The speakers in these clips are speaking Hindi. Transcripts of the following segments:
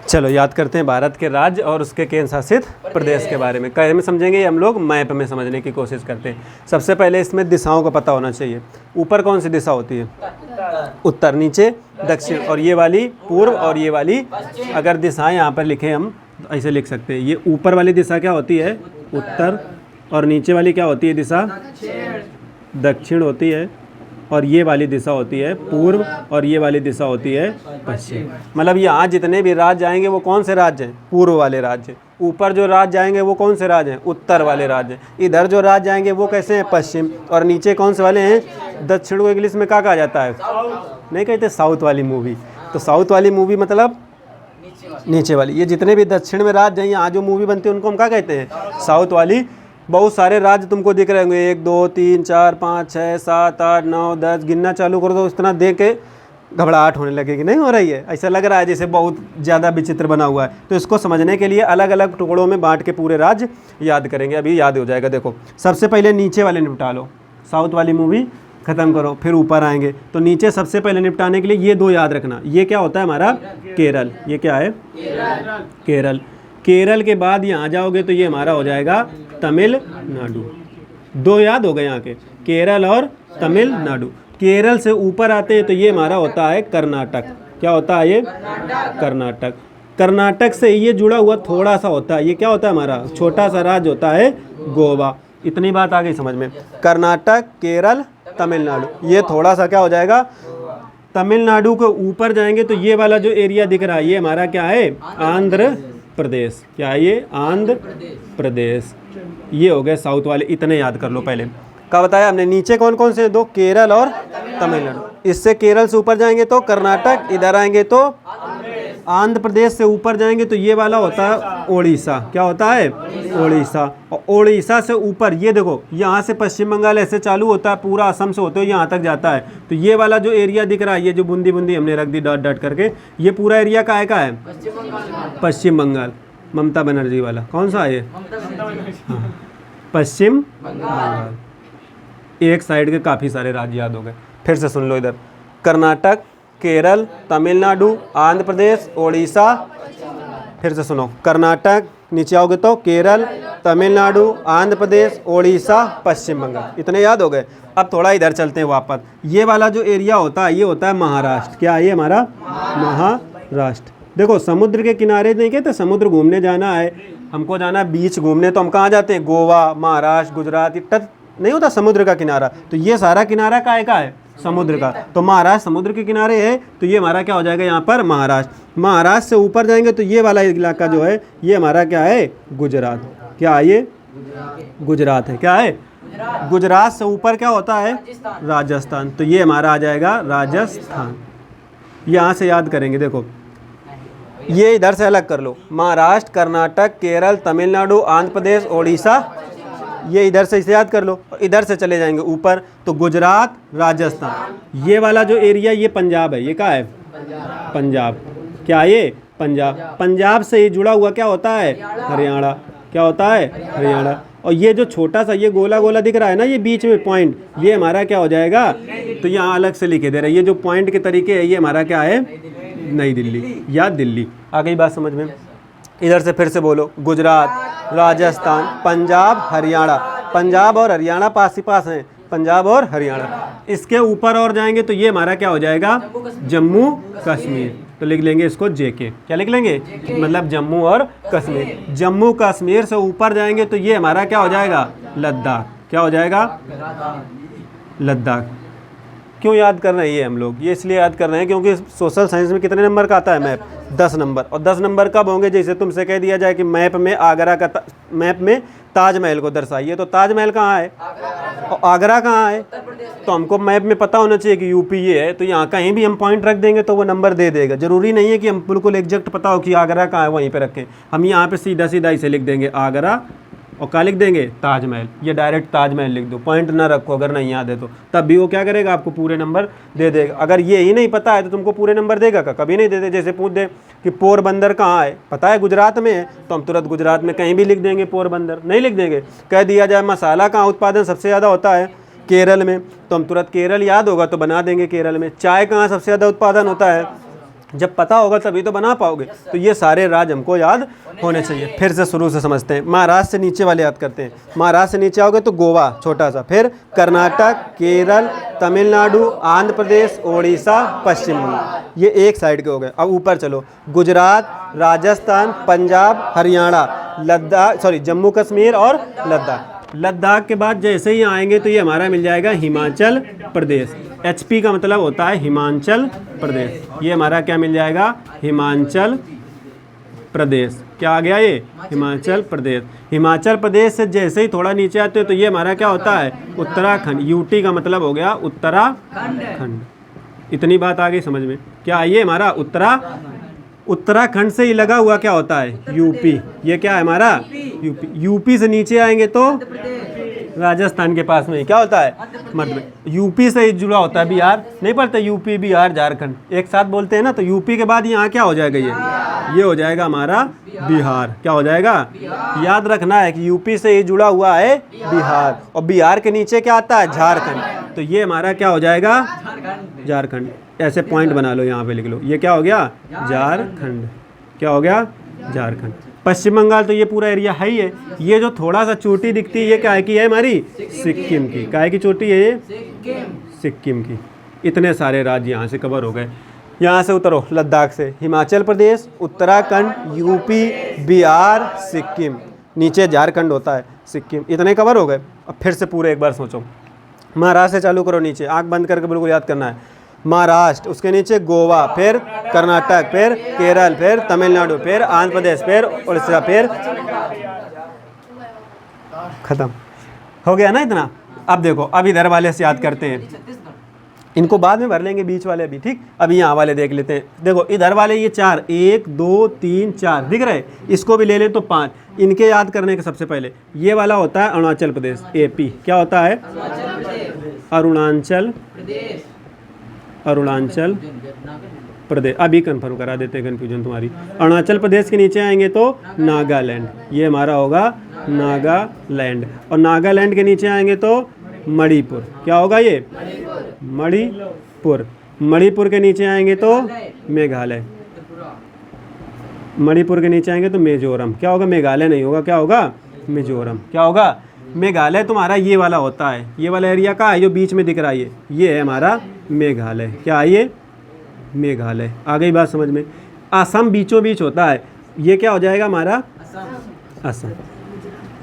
चलो याद करते हैं भारत के राज्य और उसके केंद्र शासित प्रदेश के बारे में। कैसे में समझेंगे, हम लोग मैप में समझने की कोशिश करते हैं। सबसे पहले इसमें दिशाओं का पता होना चाहिए। ऊपर कौन सी दिशा होती है? उत्तर। नीचे दक्षिण, और ये वाली पूर्व, और ये वाली अगर दिशाएं यहाँ पर लिखें हम ऐसे लिख सकते हैं। ये ऊपर वाली दिशा क्या होती है? उत्तर। और नीचे वाली क्या होती है दिशा? दक्षिण होती है। और ये वाली दिशा होती है पूर्व, और ये वाली दिशा होती है पश्चिम। मतलब यहाँ जितने भी राज्य आएंगे वो कौन से राज्य हैं? पूर्व वाले राज्य। ऊपर जो राज्य आएंगे वो कौन से राज्य हैं? उत्तर वाले राज्य। इधर जो राज्य आएंगे वो कैसे हैं? पश्चिम। और नीचे कौन से वाले हैं? दक्षिण को इंग्लिश में क्या कहा जाता है? नहीं कहते साउथ वाली मूवी। तो साउथ वाली मूवी मतलब नीचे वाली। ये जितने भी दक्षिण में राज्य हैं यहाँ जो मूवी बनती है उनको हम क्या कहते हैं? साउथ वाली। बहुत सारे राज्य तुमको दिख रहे होंगे, 1 2 3 4 5 6 7 8 9 10 गिनना चालू करो तो इस तरह देख के घबराहट होने लगेगी। नहीं हो रही है? ऐसा लग रहा है जैसे बहुत ज़्यादा विचित्र बना हुआ है। तो इसको समझने के लिए अलग अलग टुकड़ों में बांट के पूरे राज्य याद करेंगे। अभी याद हो जाएगा। देखो सबसे पहले नीचे वाले निपटा लो, साउथ वाली मूवी ख़त्म करो, फिर ऊपर आएंगे। तो नीचे सबसे पहले निपटाने के लिए ये 2 याद रखना। ये क्या होता है हमारा? केरल। ये क्या है? केरल। केरल के बाद यहाँ जाओगे तो ये हमारा हो जाएगा तमिलनाडु। 2 याद हो गए यहाँ के, केरल और तमिलनाडु। केरल से ऊपर आते हैं तो ये हमारा होता है कर्नाटक। क्या होता है ये? कर्नाटक। कर्नाटक से ये जुड़ा हुआ थोड़ा सा होता है, ये क्या होता है हमारा? छोटा सा राज्य होता है गोवा। इतनी बात आ गई समझ में? कर्नाटक, केरल, तमिलनाडु। ये थोड़ा सा क्या हो जाएगा? तमिलनाडु के ऊपर जाएंगे तो ये वाला जो एरिया दिख रहा है ये हमारा क्या है? आंध्र प्रदेश। क्या है ये? आंध्र प्रदेश। ये हो गए साउथ वाले। इतने याद कर लो पहले। क्या बताया हमने? नीचे कौन कौन से? 2, केरल और तमिलनाडु। इससे केरल से ऊपर जाएंगे तो कर्नाटक, इधर आएंगे तो आंध्र प्रदेश से ऊपर जाएंगे तो ये वाला होता है ओडिशा। क्या होता है? ओडिशा। और ओडिशा से ऊपर ये देखो यहाँ से पश्चिम बंगाल ऐसे चालू होता है, पूरा असम से होते हुए यहाँ तक जाता है। तो ये वाला जो एरिया दिख रहा है, ये जो बूंदी बूंदी हमने रख दी डॉट डॉट करके, ये पूरा एरिया का है? पश्चिम बंगाल। ममता बनर्जी वाला कौन सा है ये? हाँ, पश्चिम बंगाल। एक साइड के काफ़ी सारे राज्य याद हो गए। फिर से सुन लो इधर, कर्नाटक, केरल, तमिलनाडु, आंध्र प्रदेश, ओडिशा। फिर से सुनो, कर्नाटक, नीचे आओगे तो केरल, तमिलनाडु, आंध्र प्रदेश, ओडिशा, पश्चिम बंगाल। इतने याद हो गए। अब थोड़ा इधर चलते हैं वापस। ये वाला जो एरिया होता है ये होता है महाराष्ट्र। क्या है ये हमारा? महाराष्ट्र। देखो समुद्र के किनारे नहीं कहते, समुद्र घूमने जाना है, हमको जाना है बीच घूमने, तो हम कहाँ जाते हैं? गोवा, महाराष्ट्र, गुजरात। तट नहीं होता समुद्र का किनारा, तो ये सारा किनारा का है? समुद्र का। तो महाराष्ट्र समुद्र के किनारे है, तो ये हमारा क्या हो जाएगा यहाँ पर? महाराष्ट्र। महाराष्ट्र से ऊपर जाएंगे तो ये वाला इलाका जो है ये हमारा क्या है? गुजरात। क्या है ये? गुजरात है। क्या है? गुजरात से ऊपर क्या होता है? राजस्थान। तो ये हमारा आ जाएगा राजस्थान। यहाँ से याद करेंगे। देखो ये इधर से अलग कर लो, महाराष्ट्र, कर्नाटक, केरल, तमिलनाडु, आंध्र प्रदेश, ओडिशा। ये इधर से इसे याद कर लो। इधर से चले जाएंगे ऊपर तो गुजरात, राजस्थान। ये वाला जो एरिया ये पंजाब है। ये क्या है? पंजाब। क्या है ये? पंजाब। पंजाब से ये जुड़ा हुआ क्या होता है? हरियाणा। क्या होता है? हरियाणा। और ये जो छोटा सा ये गोला गोला दिख रहा है ना, ये बीच में पॉइंट, ये हमारा क्या हो जाएगा? तो यहाँ अलग से लिखे दे रहे हैं। ये जो पॉइंट के तरीके है ये हमारा क्या है? नई दिल्ली या दिल्ली। आ गई बात समझ में? इधर से फिर से बोलो, गुजरात, राजस्थान, पंजाब, हरियाणा। पंजाब और हरियाणा पास ही पास हैं, पंजाब और हरियाणा। इसके ऊपर और जाएंगे तो ये हमारा क्या हो जाएगा? जम्मू कश्मीर। तो लिख लेंगे इसको जेके। क्या लिख लेंगे? मतलब जम्मू और कश्मीर। जम्मू कश्मीर से ऊपर जाएंगे तो ये हमारा क्या हो जाएगा? लद्दाख। क्या हो जाएगा? लद्दाख। क्यों याद कर रहे हैं ये हम लोग? ये इसलिए याद कर रहे हैं क्योंकि सोशल साइंस में कितने नंबर का आता है मैप? 10 नंबर। और 10 नंबर कब होंगे? जैसे तुमसे कह दिया जाए कि मैप में आगरा का मैप में ताजमहल को दर्शाइए, तो ताजमहल कहाँ है? और आगरा कहाँ है? तो हमको मैप में पता होना चाहिए कि यूपी ये है, तो यहाँ कहीं भी हम पॉइंट रख देंगे तो वो नंबर दे देगा। जरूरी नहीं है कि हम बिल्कुल एग्जैक्ट पता हो कि आगरा कहाँ है वहीं पे रखें। हम यहाँ पे सीधा सीधा इसे लिख देंगे आगरा, और क्या लिख देंगे? ताजमहल। ये डायरेक्ट ताजमहल लिख दो, पॉइंट ना रखो अगर नहीं याद है तो। तब भी वो क्या करेगा? आपको पूरे नंबर दे देगा। अगर ये ही नहीं पता है तो तुमको पूरे नंबर देगा क्या? कभी नहीं देते। जैसे पूछ दे कि पोरबंदर कहाँ है, पता है गुजरात में है, तो हम तुरंत गुजरात में कहीं भी लिख देंगे पोरबंदर, नहीं लिख देंगे। कह दिया जाए मसाला कहाँ उत्पादन सबसे ज़्यादा होता है? केरल में, तो हम तुरंत केरल याद होगा तो बना देंगे केरल में। चाय कहाँ सबसे ज़्यादा उत्पादन होता है? जब पता होगा तभी तो बना पाओगे। तो ये सारे राज्य हमको याद होने चाहिए। फिर से शुरू से समझते हैं। महाराष्ट्र से नीचे वाले याद करते हैं। महाराष्ट्र से नीचे आओगे तो गोवा छोटा सा, फिर कर्नाटक, केरल, तमिलनाडु, आंध्र प्रदेश, उड़ीसा, पश्चिम बंगाल, ये एक साइड के हो गए। अब ऊपर चलो, गुजरात, राजस्थान, पंजाब, हरियाणा, लद्दाख, सॉरी जम्मू कश्मीर और लद्दाख। लद्दाख के बाद जैसे ही आएंगे तो ये हमारा मिल जाएगा हिमाचल प्रदेश। HP का मतलब होता है हिमाचल प्रदेश। ये हमारा क्या मिल जाएगा? हिमाचल प्रदेश। क्या आ गया ये? हिमाचल प्रदेश। हिमाचल प्रदेश से जैसे ही थोड़ा नीचे आते हो तो ये हमारा क्या होता है? उत्तराखंड। UT का मतलब हो गया उत्तराखंड। इतनी बात आ गई समझ में? क्या ये हमारा उत्तराखंड से ही लगा हुआ क्या होता है? UP। ये क्या है हमारा? UP से नीचे आएंगे तो राजस्थान के पास में ही क्या होता है? मध्य प्रदेश। UP से ही जुड़ा होता है बिहार। नहीं पढ़ते? UP, बिहार, झारखंड एक साथ बोलते हैं ना। तो UP के बाद यहाँ क्या हो जाएगा? ये हो जाएगा हमारा बिहार। क्या हो जाएगा? याद रखना है कि UP से ही जुड़ा हुआ है बिहार, और बिहार के नीचे क्या आता है? झारखंड। तो ये हमारा क्या हो जाएगा? झारखंड। ऐसे पॉइंट बना लो, यहाँ पे लिख लो। ये क्या हो गया? झारखंड। क्या हो गया? झारखंड। पश्चिम बंगाल तो ये पूरा एरिया है ही है। ये जो थोड़ा सा चोटी दिखती है ये क्या की है? हमारी सिक्किम की। काय की चोटी है ये? सिक्किम की। इतने सारे राज्य यहाँ से कवर हो गए। यहाँ से उतरो, लद्दाख से हिमाचल प्रदेश, उत्तराखंड, UP, बिहार, सिक्किम, नीचे झारखंड होता है, सिक्किम, इतने कवर हो गए। अब फिर से पूरे एक बार सोचो। महाराष्ट्र से चालू करो, नीचे आंख बंद करके बिल्कुल याद करना है। महाराष्ट्र, उसके नीचे गोवा, फिर कर्नाटक, फिर केरल, फिर तमिलनाडु, फिर आंध्र प्रदेश, फिर उड़ीसा, फिर खत्म हो गया ना इतना। अब देखो, अब इधर वाले से याद करते हैं। इनको बाद में भर लेंगे, बीच वाले भी, ठीक। अभी यहाँ वाले देख लेते हैं। देखो इधर वाले ये 4, 1 2 3 4 दिख रहे। इसको भी ले लें तो 5। इनके याद करने के सबसे पहले ये वाला होता है अरुणाचल प्रदेश, AP। क्या होता है? अरुणाचल प्रदेश। अभी कंफर्म करा देते हैं कन्फ्यूजन तुम्हारी। अरुणाचल प्रदेश के नीचे आएंगे तो नागालैंड, ये हमारा होगा नागालैंड। और नागालैंड के नीचे आएंगे तो मणिपुर। क्या होगा ये? मणिपुर। मणिपुर के नीचे आएंगे तो मेघालय। मणिपुर के नीचे आएंगे तो मिजोरम। क्या होगा? मेघालय नहीं होगा, क्या होगा? मिजोरम। क्या होगा? मेघालय तुम्हारा ये वाला होता है। ये वाला एरिया का है जो बीच में दिख रहा है, ये है हमारा मेघालय। क्या है ये? मेघालय। आ गई बात समझ में? असम बीचों बीच होता है, ये क्या हो जाएगा हमारा? असम।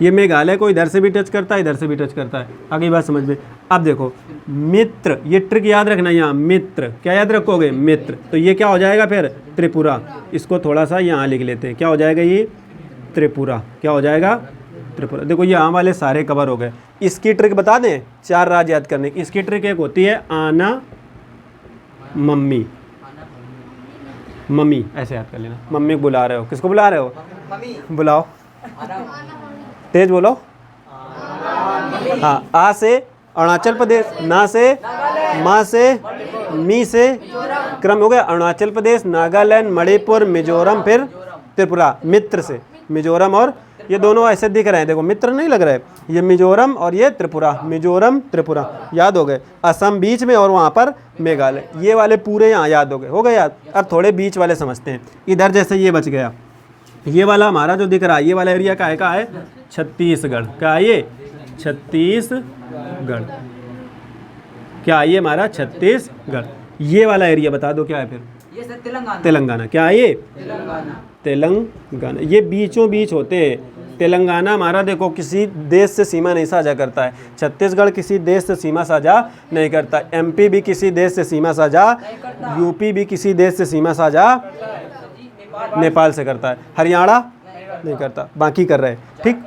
ये मेघालय को इधर से भी टच करता है, इधर से भी टच करता है। आ गई बात समझ में? अब देखो मित्र, ये ट्रिक याद रखना। यहाँ मित्र, क्या याद रखोगे? मित्र। तो ये क्या हो जाएगा फिर? त्रिपुरा। इसको थोड़ा सा यहाँ लिख लेते हैं। क्या हो जाएगा ये? त्रिपुरा। क्या हो जाएगा? त्रिपुरा। देखो यहाँ वाले सारे कवर हो गए। इसकी ट्रिक बता दें, 4 राज्य याद करने की। इसकी ट्रिक एक होती है आना मम्मी। मम्मी ऐसे याद कर लेना। मम्मी को बुला रहे हो, किसको बुला रहे हो? बुलाओ, तेज बोलो। हाँ, आ से अरुणाचल प्रदेश, ना से, माँ से, मी से क्रम हो गया। अरुणाचल प्रदेश, नागालैंड, मणिपुर, मिजोरम, फिर त्रिपुरा। मित्र से मिजोरम, और ये दोनों ऐसे दिख रहे हैं, देखो मित्र नहीं लग रहे। ये मिजोरम और ये त्रिपुरा, मिजोरम त्रिपुरा याद हो गए। असम बीच में और वहाँ पर मेघालय। ये वाले पूरे यहाँ याद हो गए याद। अब थोड़े बीच वाले समझते हैं। इधर जैसे ये बच गया, ये वाला हमारा जो दिख रहा है, ये वाला एरिया का है छत्तीसगढ़। क्या है ये? छत्तीसगढ़। क्या है ये हमारा? छत्तीसगढ़। ये वाला एरिया बता दो क्या है फिर? तेलंगाना। क्या है ये? तेलंगाना। ये बीचों बीच होते हैं। तेलंगाना हमारा देखो किसी देश से सीमा नहीं साझा करता है। छत्तीसगढ़ किसी देश से सीमा साझा नहीं करता। MP भी किसी देश से सीमा साझा, UP भी किसी देश से सीमा साझा नेपाल से करता है। हरियाणा नहीं करता, बाकी कर रहे हैं, ठीक।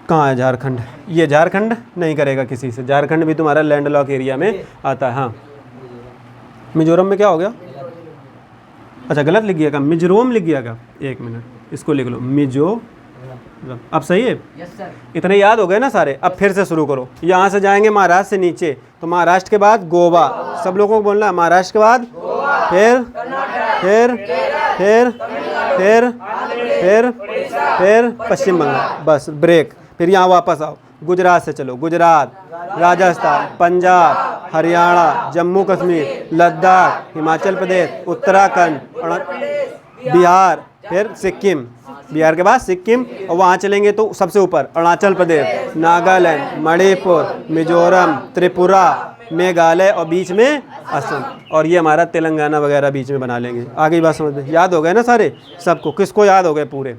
कहाँ है झारखंड? ये झारखंड नहीं करेगा किसी से। झारखंड भी तुम्हारा लैंडलॉक एरिया में आता है। हाँ, मिजोरम में क्या हो गया? अच्छा गलत लिख गया क्या? मिजोरम लिख गया क्या? एक मिनट, इसको लिख लो मिजोरम। अब सही है? Yes sir. इतने याद हो गए ना सारे। अब फिर से शुरू करो। यहाँ से जाएंगे महाराष्ट्र से नीचे, तो महाराष्ट्र के बाद गोवा। सब लोगों को बोलना है महाराष्ट्र के बाद फिर फिर पश्चिम बंगाल। बस ब्रेक। फिर यहाँ वापस आओ। गुजरात से चलो, गुजरात, राजस्थान, पंजाब, हरियाणा, जम्मू कश्मीर, लद्दाख, हिमाचल प्रदेश, उत्तराखंड, बिहार, फिर सिक्किम, बिहार के बाद सिक्किम, और वहाँ चलेंगे तो सबसे ऊपर अरुणाचल प्रदेश, नागालैंड, मणिपुर, मिजोरम, त्रिपुरा, मेघालय और बीच में असम, और ये हमारा तेलंगाना वगैरह बीच में बना लेंगे। आगे बात समझ में याद हो गए ना सारे सबको? किसको याद हो गए पूरे?